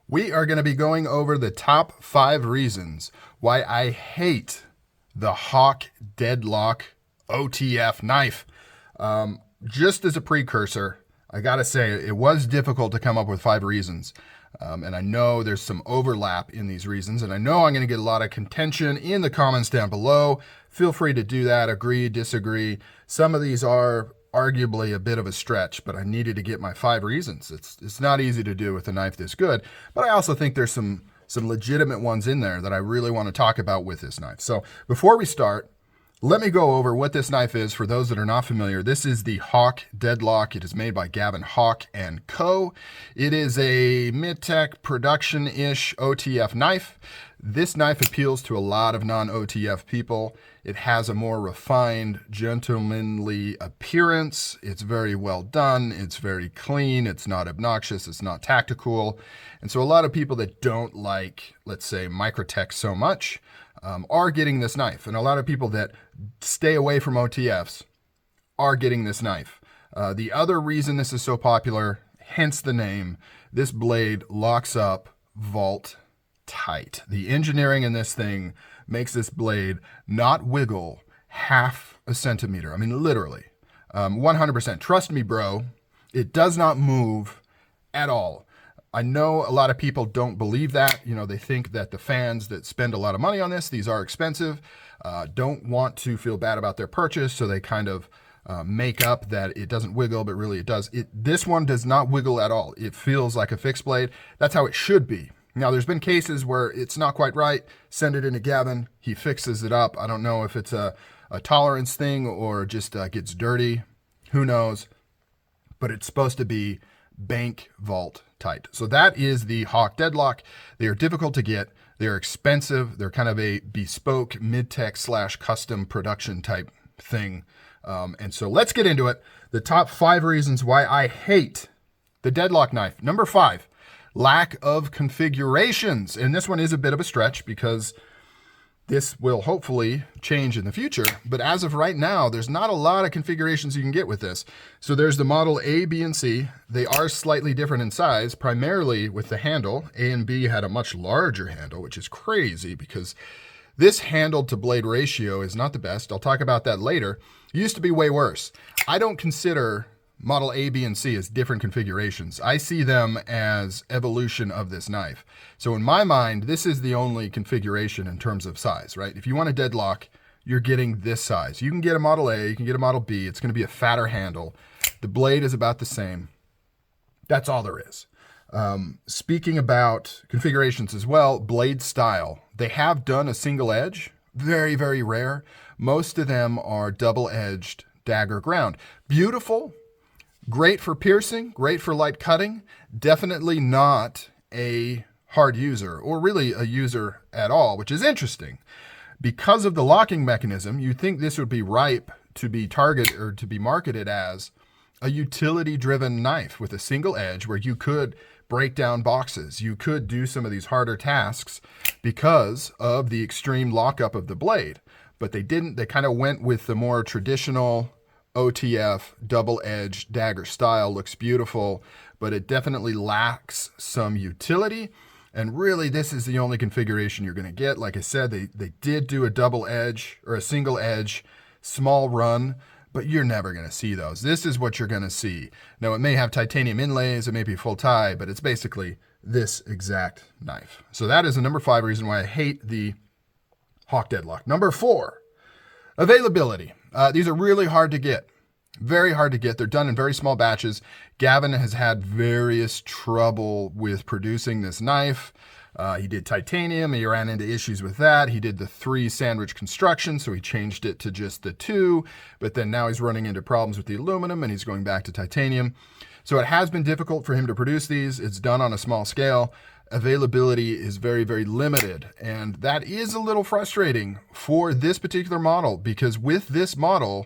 We are going to be going over the top 5 reasons why I hate the Hawk Deadlock OTF knife. Just as a precursor, I got to say it was difficult to come up with 5 reasons. And I know there's some overlap in these reasons, and I know I'm going to get a lot of contention in the comments down below. Feel free to do that, agree, disagree. Some of these are arguably a bit of a stretch, but I needed to get my 5 reasons. It's not easy to do with a knife this good, but I also think there's some legitimate ones in there that I really want to talk about with this knife. So before we start, let me go over what this knife is for those that are not familiar. This is the Hawk Deadlock. It is made by Gavin Hawk & Co. It is a mid-tech production-ish OTF knife. This knife appeals to a lot of non-OTF people. It has a more refined, gentlemanly appearance. It's very well done. It's very clean. It's not obnoxious. It's not tactical. And so a lot of people that don't like, let's say, Microtech so much are getting this knife. And a lot of people that stay away from OTFs are getting this knife. The other reason this is so popular, hence the name, this blade locks up vault tight. The engineering in this thing makes this blade not wiggle half a centimeter. I mean, literally, 100%. Trust me, bro, it does not move at all. I know a lot of people don't believe that. You know, they think that the fans that spend a lot of money on this, these are expensive, don't want to feel bad about their purchase, so they kind of make up that it doesn't wiggle, but really it does. This one does not wiggle at all. It feels like a fixed blade. That's how it should be. Now, there's been cases where it's not quite right. Send it into Gavin. He fixes it up. I don't know if it's a tolerance thing or just gets dirty. Who knows? But it's supposed to be bank vault tight. So that is the Hawk Deadlock. They are difficult to get. They're expensive. They're kind of a bespoke mid-tech / custom production type thing. And so let's get into it. The top 5 reasons why I hate the Deadlock knife. Number 5. Lack of configurations. And this one is a bit of a stretch because this will hopefully change in the future. But as of right now, there's not a lot of configurations you can get with this. So there's the model A, B, and C. They are slightly different in size, primarily with the handle. A and B had a much larger handle, which is crazy because this handle to blade ratio is not the best. I'll talk about that later. It used to be way worse. I don't consider model A, B, and C as different configurations. I see them as evolution of this knife. So in my mind, this is the only configuration in terms of size, right? If you want a Deadlock, you're getting this size. You can get a model A, you can get a model B. It's going to be a fatter handle. The blade is about the same. That's all there is. Speaking about configurations as well, blade style. They have done a single edge. Very, very rare. Most of them are double-edged dagger ground. Beautiful. Great for piercing, great for light cutting, definitely not a hard user, or really a user at all, which is interesting. Because of the locking mechanism, you'd think this would be ripe to be targeted or to be marketed as a utility-driven knife with a single edge where you could break down boxes. You could do some of these harder tasks because of the extreme lockup of the blade. But they didn't. They kind of went with the more traditional OTF double-edged dagger style. Looks beautiful, but it definitely lacks some utility. And really, this is the only configuration you're going to get. Like I said, they did do a double edge or a single edge small run, but you're never going to see those. This is what you're going to see. Now, it may have titanium inlays, it may be full tie, but it's basically this exact knife. So that is the number 5 reason why I hate the Hawk Deadlock. Number 4, availability. These are really hard to get. Very hard to get. They're done in very small batches. Gavin has had various trouble with producing this knife. He did titanium. He ran into issues with that. He did the 3 sandwich construction, so he changed it to just the 2. But then now he's running into problems with the aluminum, and he's going back to titanium. So it has been difficult for him to produce these. It's done on a small scale. Availability is very, very limited. And that is a little frustrating for this particular model because with this model,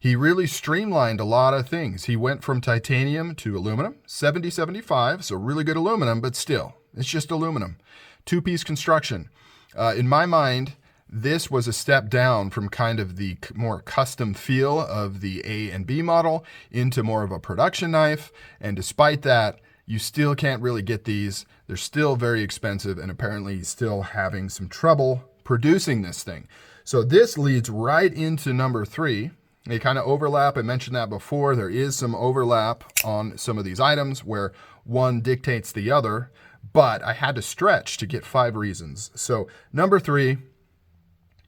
he really streamlined a lot of things. He went from titanium to aluminum, 70-75, so really good aluminum, but still, it's just aluminum. 2-piece construction. In my mind, this was a step down from kind of the more custom feel of the A and B model into more of a production knife. And despite that, you still can't really get these. They're still very expensive, and apparently he's still having some trouble producing this thing. So this leads right into number 3. They kind of overlap. I mentioned that before. There is some overlap on some of these items where one dictates the other, but I had to stretch to get 5 reasons. So number 3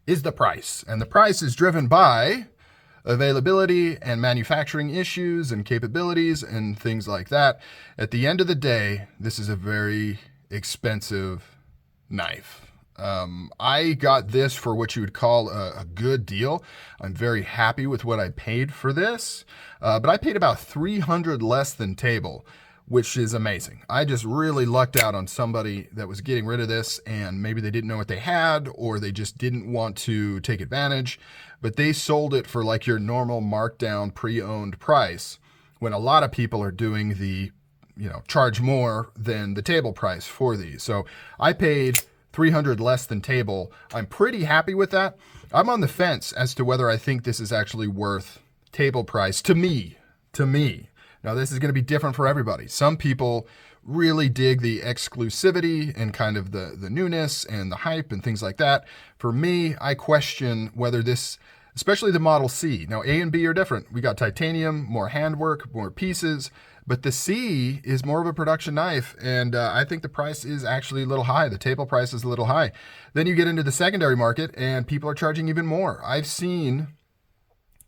is the price, and the price is driven by availability and manufacturing issues and capabilities and things like that. At the end of the day, this is a very expensive knife. I got this for what you would call a good deal. I'm very happy with what I paid for this, but I paid about $300 less than table, which is amazing. I just really lucked out on somebody that was getting rid of this, and maybe they didn't know what they had, or they just didn't want to take advantage, but they sold it for like your normal markdown pre-owned price, when a lot of people are doing the, charge more than the table price for these. So I paid $300 less than table. I'm pretty happy with that. I'm on the fence as to whether I think this is actually worth table price to me. Now, this is going to be different for everybody. Some people really dig the exclusivity and kind of the newness and the hype and things like that. For me, I question whether this, especially the Model C. Now, A and B are different. We got titanium, more handwork, more pieces, but the C is more of a production knife, and I think the price is actually a little high. The table price is a little high. Then you get into the secondary market, and people are charging even more. I've seen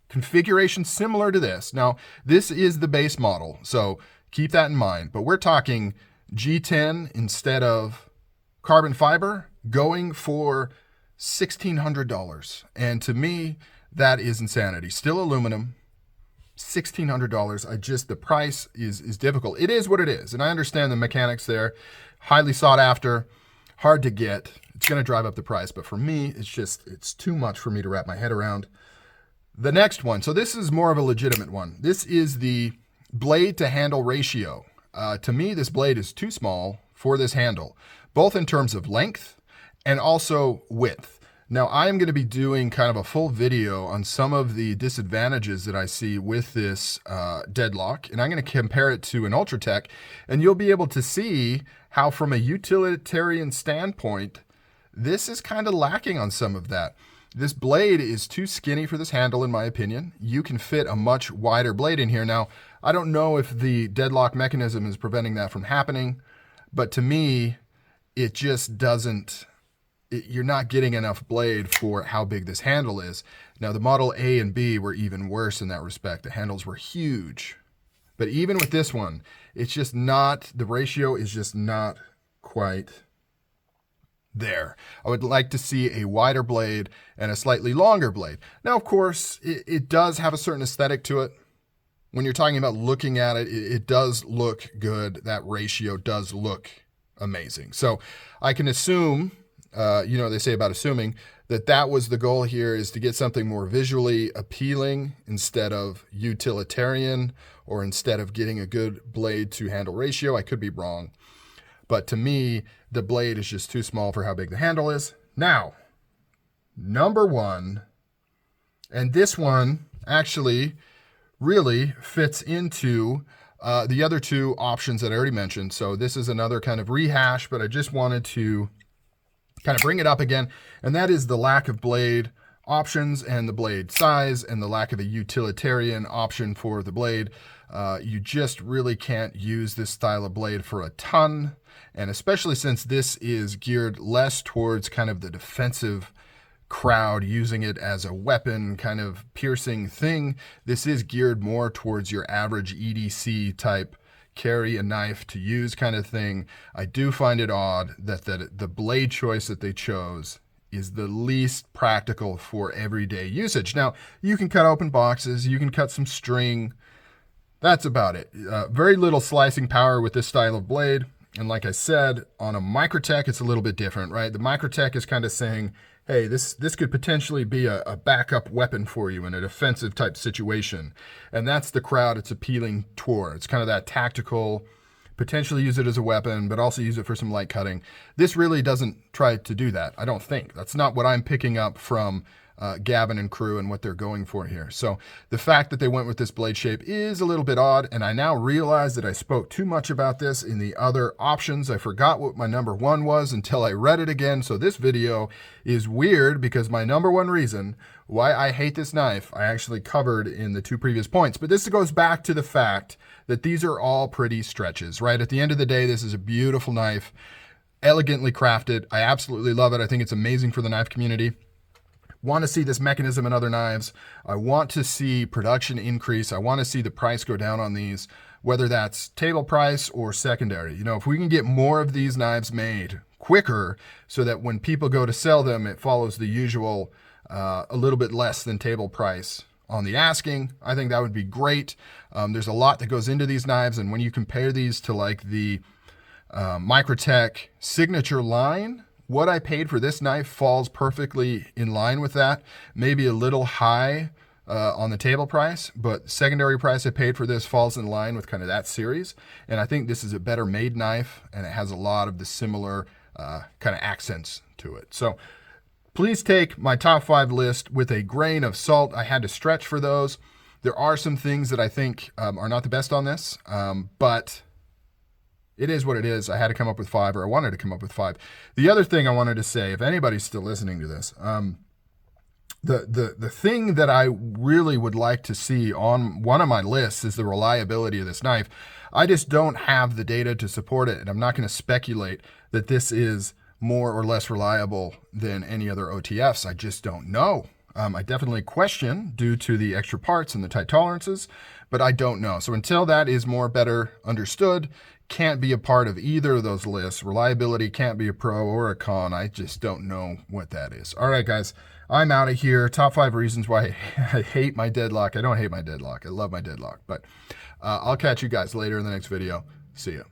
configurations similar to this. Now, this is the base model, so keep that in mind. But we're talking G10 instead of carbon fiber going for $1,600. And to me, that is insanity. Still aluminum. $1,600. The price is difficult. It is what it is. And I understand the mechanics there. Highly sought after, hard to get. It's going to drive up the price. But for me, it's too much for me to wrap my head around. The next one. So this is more of a legitimate one. This is the blade to handle ratio. To me, this blade is too small for this handle, both in terms of length and also width. Now, I am going to be doing kind of a full video on some of the disadvantages that I see with this Deadlock, and I'm going to compare it to an Ultratech, and you'll be able to see how, from a utilitarian standpoint, this is kind of lacking on some of that. This blade is too skinny for this handle, in my opinion. You can fit a much wider blade in here. Now, I don't know if the Deadlock mechanism is preventing that from happening, but to me, it just doesn't... You're not getting enough blade for how big this handle is. Now, the Model A and B were even worse in that respect. The handles were huge. But even with this one, it's just not, the ratio is just not quite there. I would like to see a wider blade and a slightly longer blade. Now, of course, it does have a certain aesthetic to it. When you're talking about looking at it, it does look good. That ratio does look amazing. So I can assume... they say about assuming that was the goal here, is to get something more visually appealing instead of utilitarian, or instead of getting a good blade to handle ratio. I could be wrong. But to me, the blade is just too small for how big the handle is. Now, number 1, and this one actually really fits into the other 2 options that I already mentioned. So this is another kind of rehash, but I just wanted to kind of bring it up again, and that is the lack of blade options and the blade size and the lack of a utilitarian option for the blade. You just really can't use this style of blade for a ton, and especially since this is geared less towards kind of the defensive crowd, using it as a weapon kind of piercing thing. This is geared more towards your average EDC type carry a knife to use kind of thing. I do find it odd that the blade choice that they chose is the least practical for everyday usage. Now, you can cut open boxes, you can cut some string. That's about it. Very little slicing power with this style of blade. And like I said, on a Microtech, it's a little bit different, right? The Microtech is kind of saying, hey, this could potentially be a backup weapon for you in a defensive type situation. And that's the crowd it's appealing toward. It's kind of that tactical, potentially use it as a weapon, but also use it for some light cutting. This really doesn't try to do that, I don't think. That's not what I'm picking up from Gavin and crew and what they're going for here. So the fact that they went with this blade shape is a little bit odd, and I now realize that I spoke too much about this in the other options. I forgot what my number one was until I read it again. So this video is weird because my number one reason why I hate this knife, I actually covered in the 2 previous points. But this goes back to the fact that these are all pretty stretches, right? At the end of the day, this is a beautiful knife, elegantly crafted. I absolutely love it. I think it's amazing for the knife community. Want to see this mechanism in other knives. I want to see production increase. I want to see the price go down on these, whether that's table price or secondary. You know, if we can get more of these knives made quicker so that when people go to sell them, it follows the usual a little bit less than table price on the asking, I think that would be great. There's a lot that goes into these knives, and when you compare these to like the Microtech signature line, what I paid for this knife falls perfectly in line with that. Maybe a little high on the table price, but secondary price I paid for this falls in line with kind of that series. And I think this is a better made knife, and it has a lot of the similar kind of accents to it. So please take my top 5 list with a grain of salt. I had to stretch for those. There are some things that I think are not the best on this, but it is what it is. I had to come up with 5, or I wanted to come up with 5. The other thing I wanted to say, if anybody's still listening to this, the thing that I really would like to see on one of my lists is the reliability of this knife. I just don't have the data to support it, and I'm not going to speculate that this is more or less reliable than any other OTFs. I just don't know. I definitely question due to the extra parts and the tight tolerances, but I don't know. So until that is more better understood, can't be a part of either of those lists. Reliability can't be a pro or a con. I just don't know what that is. All right, guys, I'm out of here. Top 5 reasons why I hate my Deadlock. I don't hate my Deadlock. I love my Deadlock, but I'll catch you guys later in the next video. See ya.